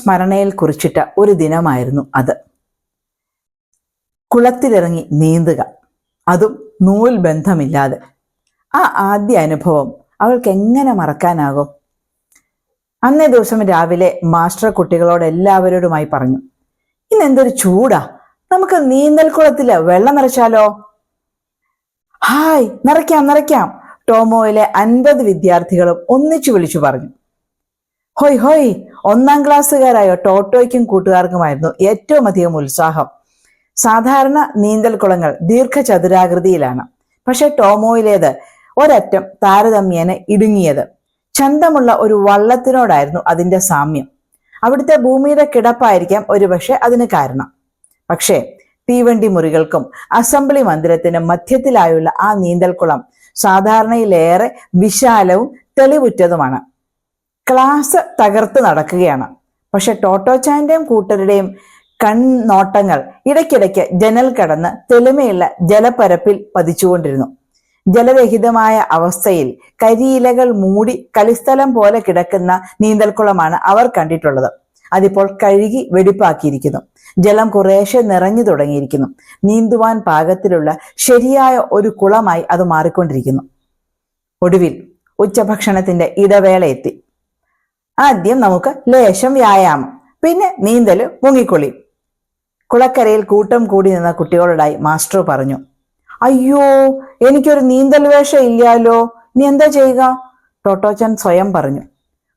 സ്മരണയിൽ കുറിച്ചിട്ട ഒരു ദിനമായിരുന്നു അത്. കുളത്തിലിറങ്ങി നീന്തുക, അതും നൂൽ ബന്ധമില്ലാതെ. ആ ആദ്യ അനുഭവം അവൾക്ക് എങ്ങനെ മറക്കാനാകും? അന്നേ ദിവസം രാവിലെ മാസ്റ്റർ കുട്ടികളോട് എല്ലാവരോടുമായി പറഞ്ഞു, ഇന്ന് എന്തൊരു ചൂടാ, നമുക്ക് നീന്തൽക്കുളത്തില് വെള്ളം നിറച്ചാലോ? ഹായ്, നിറയ്ക്കാം, ടോമോയിലെ 50 വിദ്യാർത്ഥികളും ഒന്നിച്ചു വിളിച്ചു പറഞ്ഞു. ഹോയ് ഹോയ്, 1-ാം ക്ലാസ്സുകാരായ ടോട്ടോയ്ക്കും കൂട്ടുകാർക്കുമായിരുന്നു ഏറ്റവും അധികം ഉത്സാഹം. സാധാരണ നീന്തൽക്കുളങ്ങൾ ദീർഘചതുരാകൃതിയിലാണ്. പക്ഷെ ടോമോയിലേത് ഒരറ്റം താരതമ്യേന ഇടുങ്ങിയത്. ചന്തമുള്ള ഒരു വള്ളത്തിനോടായിരുന്നു അതിന്റെ സാമ്യം. അവിടുത്തെ ഭൂമിയുടെ കിടപ്പായിരിക്കാം ഒരുപക്ഷെ അതിന് കാരണം. പക്ഷേ തീവണ്ടി മുറികൾക്കും അസംബ്ലി മന്ദിരത്തിനും മധ്യത്തിലായുള്ള ആ നീന്തൽക്കുളം സാധാരണയിലേറെ വിശാലവും തെളിവുറ്റതുമാണ്. ക്ലാസ് തകർത്ത് നടക്കുകയാണ്. പക്ഷെ ടോട്ടോച്ചാന്റെയും കൂട്ടരുടെയും കൺനോട്ടങ്ങൾ ഇടയ്ക്കിടയ്ക്ക് ജനൽ കടന്ന് തെളിമയുള്ള ജലപ്പരപ്പിൽ പതിച്ചുകൊണ്ടിരുന്നു. ജലരഹിതമായ അവസ്ഥയിൽ കരിയിലകൾ മൂടി കളിസ്ഥലം പോലെ കിടക്കുന്ന നീന്തൽക്കുളമാണ് അവർ കണ്ടിട്ടുള്ളത്. അതിപ്പോൾ കഴുകി വെടിപ്പാക്കിയിരിക്കുന്നു. ജലം കുറേശ്ശെ നിറഞ്ഞു തുടങ്ങിയിരിക്കുന്നു. നീന്തുവാൻ പാകത്തിലുള്ള ശരിയായ ഒരു കുളമായി അത് മാറിക്കൊണ്ടിരിക്കുന്നു. ഒടുവിൽ ഉച്ചഭക്ഷണത്തിന്റെ ഇടവേള എത്തി. ആദ്യം നമുക്ക് ലേശം വ്യായാമം, പിന്നെ നീന്തല്, മുങ്ങിക്കുളി. കുളക്കരയിൽ കൂട്ടം കൂടി നിന്ന കുട്ടികളോടായി മാസ്റ്റർ പറഞ്ഞു, അയ്യോ, എനിക്കൊരു നീന്തൽ വേഷം ഇല്ലാലോ, നീ എന്താ ചെയ്യുക? ടോട്ടോച്ചൻ സ്വയം പറഞ്ഞു.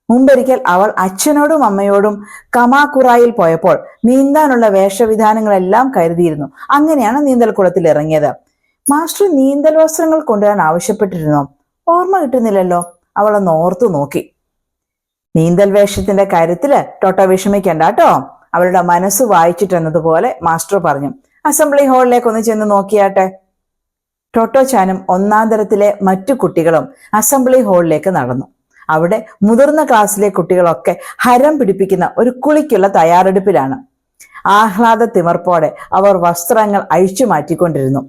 മുമ്പൊരിക്കൽ അവൾ അച്ഛനോടും അമ്മയോടും കമാക്കുറായിൽ പോയപ്പോൾ നീന്താനുള്ള വേഷവിധാനങ്ങളെല്ലാം കരുതിയിരുന്നു. അങ്ങനെയാണ് നീന്തൽക്കുളത്തിൽ ഇറങ്ങിയത്. മാസ്റ്റർ നീന്തൽ വസ്ത്രങ്ങൾ കൊണ്ടുവരാൻ ആവശ്യപ്പെട്ടിരുന്നോ? ഓർമ്മ കിട്ടുന്നില്ലല്ലോ. അവളൊന്ന് ഓർത്തു നോക്കി. നീന്തൽ വേഷത്തിന്റെ കാര്യത്തില് ടോട്ടോ വിഷമിക്കണ്ട കേട്ടോ, അവളുടെ മനസ്സ് വായിച്ചിട്ടെന്നതുപോലെ മാസ്റ്റർ പറഞ്ഞു. അസംബ്ലി ഹാളിലേക്ക് ഒന്ന് ചെന്ന് നോക്കിയാട്ടെ. ടോട്ടോ ചാനും 1-ാം തരത്തിലെ മറ്റു കുട്ടികളും അസംബ്ലി ഹാളിലേക്ക് നടന്നു. അവിടെ മുതിർന്ന ക്ലാസ്സിലെ കുട്ടികളൊക്കെ ഹരം പിടിപ്പിക്കുന്ന ഒരു കുളിക്കുള്ള തയ്യാറെടുപ്പിലാണ്. ആഹ്ലാദ തിമർപ്പോടെ അവർ വസ്ത്രങ്ങൾ അഴിച്ചു മാറ്റിക്കൊണ്ടിരുന്നു.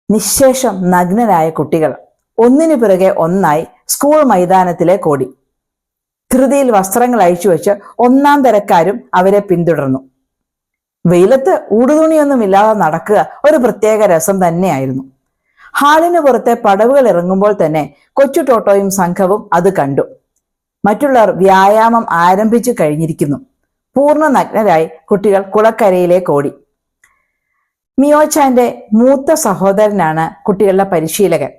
നിശേഷം നഗ്നരായ കുട്ടികൾ ഒന്നിനു പിറകെ ഒന്നായി സ്കൂൾ മൈതാനത്തിലേക്ക് ഓടി. ധൃതിയിൽ വസ്ത്രങ്ങൾ അഴിച്ചു വെച്ച് 1-ാം തരക്കാരും അവരെ പിന്തുടർന്നു. വെയിലത്ത് ഊടുതുണിയൊന്നുമില്ലാതെ നടക്കുക ഒരു പ്രത്യേക രസം തന്നെയായിരുന്നു. ഹാളിന് പുറത്തെ പടവുകൾ ഇറങ്ങുമ്പോൾ തന്നെ കൊച്ചു ടോട്ടോയും സംഘവും അത് കണ്ടു. മറ്റുള്ളവർ വ്യായാമം ആരംഭിച്ചു കഴിഞ്ഞിരിക്കുന്നു. പൂർണ്ണ നഗ്നരായി കുട്ടികൾ കുളക്കരയിലേക്ക് ഓടി. മിയോച്ചാന്റെ മൂത്ത സഹോദരനാണ് കുട്ടികളുടെ പരിശീലകൻ,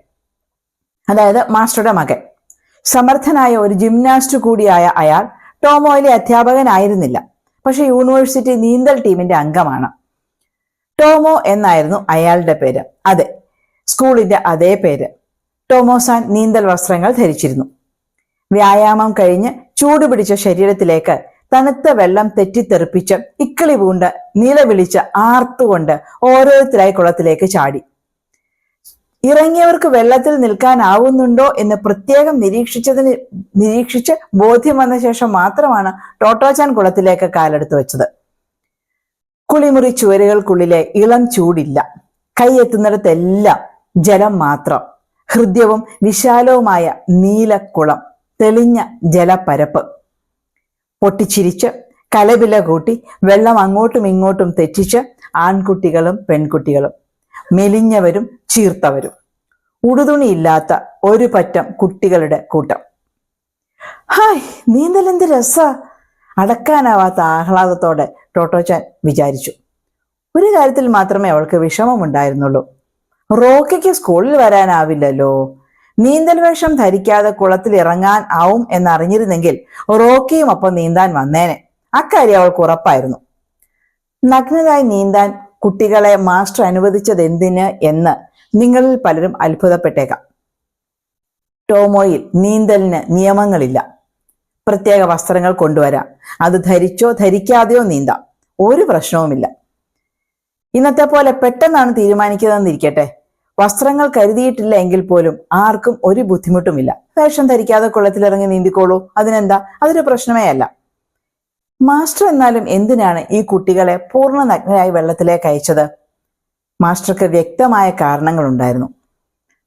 അതായത് മാസ്റ്ററുടെ മകൻ. സമർത്ഥനായ ഒരു ജിംനാസ്റ്റ് കൂടിയായ അയാൾ ടോമോയിലെ അധ്യാപകനായിരുന്നില്ല. പക്ഷെ യൂണിവേഴ്സിറ്റി നീന്തൽ ടീമിന്റെ അംഗമാണ്. ടോമോ എന്നായിരുന്നു അയാളുടെ പേര്. അതെ, സ്കൂളിന്റെ അതേ പേര്. ടോമോസാൻ നീന്തൽ വസ്ത്രങ്ങൾ ധരിച്ചിരുന്നു. വ്യായാമം കഴിഞ്ഞ് ചൂടുപിടിച്ച ശരീരത്തിലേക്ക് തണുത്ത വെള്ളം തെറ്റിത്തെറിപ്പിച്ച് ഇക്കിളി പൂണ്ട് നിലവിളിച്ച് ആർത്തുകൊണ്ട് ഓരോരുത്തരായി കുളത്തിലേക്ക് ചാടി. ഇറങ്ങിയവർക്ക് വെള്ളത്തിൽ നിൽക്കാനാവുന്നുണ്ടോ എന്ന് പ്രത്യേകം നിരീക്ഷിച്ച് ബോധ്യം വന്ന ശേഷം മാത്രമാണ് ടോട്ടോച്ചാൻ കുളത്തിലേക്ക് കാലെടുത്ത് വെച്ചത്. കുളിമുറി ചുവരുകൾക്കുള്ളിലെ ഇളം ചൂടില്ല. കൈയെത്തുന്നിടത്തെല്ലാം ജലം മാത്രം. ഹൃദ്യവും വിശാലവുമായ നീലക്കുളം, തെളിഞ്ഞ ജലപ്പരപ്പ്. പൊട്ടിച്ചിരിച്ച് കലപില കൂട്ടി വെള്ളം അങ്ങോട്ടും ഇങ്ങോട്ടും തെറ്റിച്ച് ആൺകുട്ടികളും പെൺകുട്ടികളും, മെലിഞ്ഞവരും ചീർത്തവരും, ഉടുതുണിയില്ലാത്ത ഒരു പറ്റം കുട്ടികളുടെ കൂട്ടം. ഹായ്, നീന്തൽ എന്ത് രസാ! അടക്കാനാവാത്ത ആഹ്ലാദത്തോടെ ടോട്ടോച്ചാൻ വിചാരിച്ചു. ഒരു കാര്യത്തിൽ മാത്രമേ അവൾക്ക് വിഷമമുണ്ടായിരുന്നുള്ളൂ. റോക്കിക്ക് സ്കൂളിൽ വരാനാവില്ലല്ലോ. നീന്തൽ വേഷം ധരിക്കാതെ കുളത്തിൽ ഇറങ്ങാൻ ആവും എന്നറിഞ്ഞിരുന്നെങ്കിൽ റോക്കിയും ഒപ്പം നീന്താൻ വന്നേനെ. അക്കാര്യം അവൾക്ക് ഉറപ്പായിരുന്നു. നഗ്നരായി നീന്താൻ കുട്ടികളെ മാസ്റ്റർ അനുവദിച്ചത് എന്തിന് എന്ന് നിങ്ങളിൽ പലരും അത്ഭുതപ്പെട്ടേക്കാം. ടോമോയിൽ നീന്തലിന് നിയമങ്ങളില്ല. പ്രത്യേക വസ്ത്രങ്ങൾ കൊണ്ടുവരാം. അത് ധരിച്ചോ ധരിക്കാതെയോ നീന്താം. ഒരു പ്രശ്നവുമില്ല. ഇന്നത്തെ പോലെ പെട്ടെന്നാണ് തീരുമാനിക്കുന്നതെന്നിരിക്കട്ടെ, വസ്ത്രങ്ങൾ കരുതിയിട്ടില്ല എങ്കിൽ പോലും ആർക്കും ഒരു ബുദ്ധിമുട്ടുമില്ല. വേഷം ധരിക്കാതെ കുളത്തിലിറങ്ങി നീന്തിക്കോളൂ, അതിനെന്താ, അതൊരു പ്രശ്നമേ അല്ല. മാസ്റ്റർ എന്നാലും എന്തിനാണ് ഈ കുട്ടികളെ പൂർണ്ണ നഗ്നരായി വെള്ളത്തിലേക്ക് അയച്ചത്? മാസ്റ്റർക്ക് വ്യക്തമായ കാരണങ്ങളുണ്ടായിരുന്നു.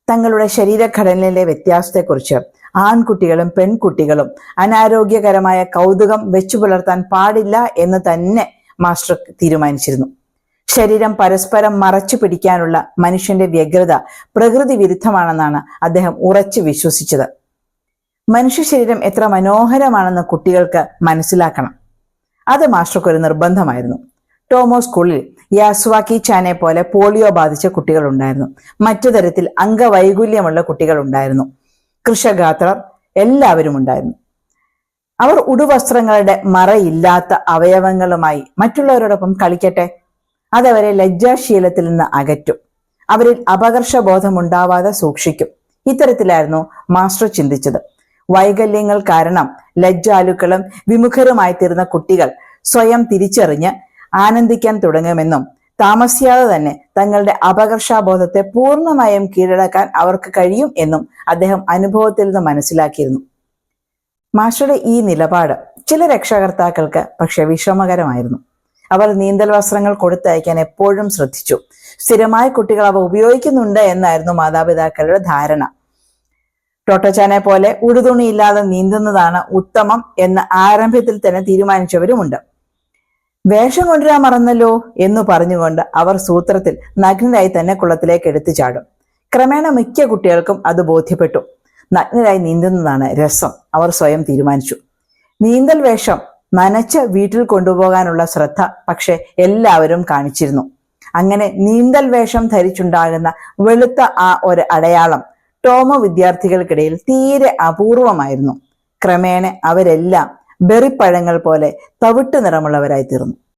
തങ്ങളുടെ ശരീരഘടനയിലെ വ്യത്യാസത്തെക്കുറിച്ച് ആൺകുട്ടികളും പെൺകുട്ടികളും അനാരോഗ്യകരമായ കൗതുകം വെച്ചു പുലർത്താൻ പാടില്ല എന്ന് തന്നെ മാസ്റ്റർ തീരുമാനിച്ചിരുന്നു. ശരീരം പരസ്പരം മറച്ചു പിടിക്കാനുള്ള മനുഷ്യന്റെ വ്യഗ്രത പ്രകൃതി വിരുദ്ധമാണെന്നാണ് അദ്ദേഹം ഉറച്ചു വിശ്വസിച്ചത്. മനുഷ്യ ശരീരം എത്ര മനോഹരമാണെന്ന് കുട്ടികൾക്ക് മനസ്സിലാക്കണം. അത് മാസ്റ്റർക്ക് ഒരു നിർബന്ധമായിരുന്നു. ടോമോ സ്കൂളിൽ യാസ്വാക്കി ചാനെ പോലെ പോളിയോ ബാധിച്ച കുട്ടികൾ ഉണ്ടായിരുന്നു. മറ്റു തരത്തിൽ അംഗവൈകല്യമുള്ള കുട്ടികൾ ഉണ്ടായിരുന്നു. കൃഷഗാത്രർ എല്ലാവരും ഉണ്ടായിരുന്നു. അവർ ഉടുവസ്ത്രങ്ങളുടെ മറയില്ലാത്ത അവയവങ്ങളുമായി മറ്റുള്ളവരോടൊപ്പം കളിക്കട്ടെ. അതവരെ ലജ്ജാശീലത്തിൽ നിന്ന് അകറ്റും. അവരിൽ അപകർഷബോധമുണ്ടാവാതെ സൂക്ഷിക്കും. ഇത്തരത്തിലായിരുന്നു മാസ്റ്റർ ചിന്തിച്ചത്. വൈകല്യങ്ങൾ കാരണം ലജ്ജാലുക്കളും വിമുഖരുമായി തീർന്ന കുട്ടികൾ സ്വയം തിരിച്ചറിഞ്ഞ് ആനന്ദിക്കാൻ തുടങ്ങുമെന്നും താമസിയാതെ തന്നെ തങ്ങളുടെ അപകർഷാബോധത്തെ പൂർണ്ണമായും കീഴടക്കാൻ അവർക്ക് കഴിയും എന്നും അദ്ദേഹം അനുഭവത്തിൽ നിന്ന് മനസ്സിലാക്കിയിരുന്നു. മാസ്റ്ററുടെ ഈ നിലപാട് ചില രക്ഷകർത്താക്കൾക്ക് പക്ഷെ വിഷമകരമായിരുന്നു. അവർ നീന്തൽ വസ്ത്രങ്ങൾ കൊടുത്തയക്കാൻ എപ്പോഴും ശ്രദ്ധിച്ചു. സ്ഥിരമായി കുട്ടികൾ അവ ഉപയോഗിക്കുന്നുണ്ട് എന്നായിരുന്നു മാതാപിതാക്കളുടെ ധാരണ. ടോട്ടോച്ചാനെ പോലെ ഉടുതുണിയില്ലാതെ നീന്തുന്നതാണ് ഉത്തമം എന്ന് ആരംഭത്തിൽ തന്നെ തീരുമാനിച്ചവരുമുണ്ട്. വേഷം കൊണ്ടുവരാൻ മറന്നല്ലോ എന്ന് പറഞ്ഞുകൊണ്ട് അവർ സൂത്രത്തിൽ നഗ്നരായി തന്നെ കുളത്തിലേക്ക് എടുത്തു ചാടും. ക്രമേണ മിക്ക കുട്ടികൾക്കും അത് ബോധ്യപ്പെട്ടു. നഗ്നരായി നീന്തുന്നതാണ് രസം അവർ സ്വയം തീരുമാനിച്ചു. നീന്തൽ വേഷം നനച്ച് വീട്ടിൽ കൊണ്ടുപോകാനുള്ള ശ്രദ്ധ പക്ഷെ എല്ലാവരും കാണിച്ചിരുന്നു. അങ്ങനെ നീന്തൽ വേഷം ധരിച്ചുണ്ടാകുന്ന വെളുത്ത ആ ഒരു അടയാളം ടോമോ വിദ്യാർത്ഥികൾക്കിടയിൽ തീരെ അപൂർവമായിരുന്നു. ക്രമേണ അവരെല്ലാം ബെറിപ്പഴങ്ങൾ പോലെ തവിട്ടു നിറമുള്ളവരായി തീർന്നു.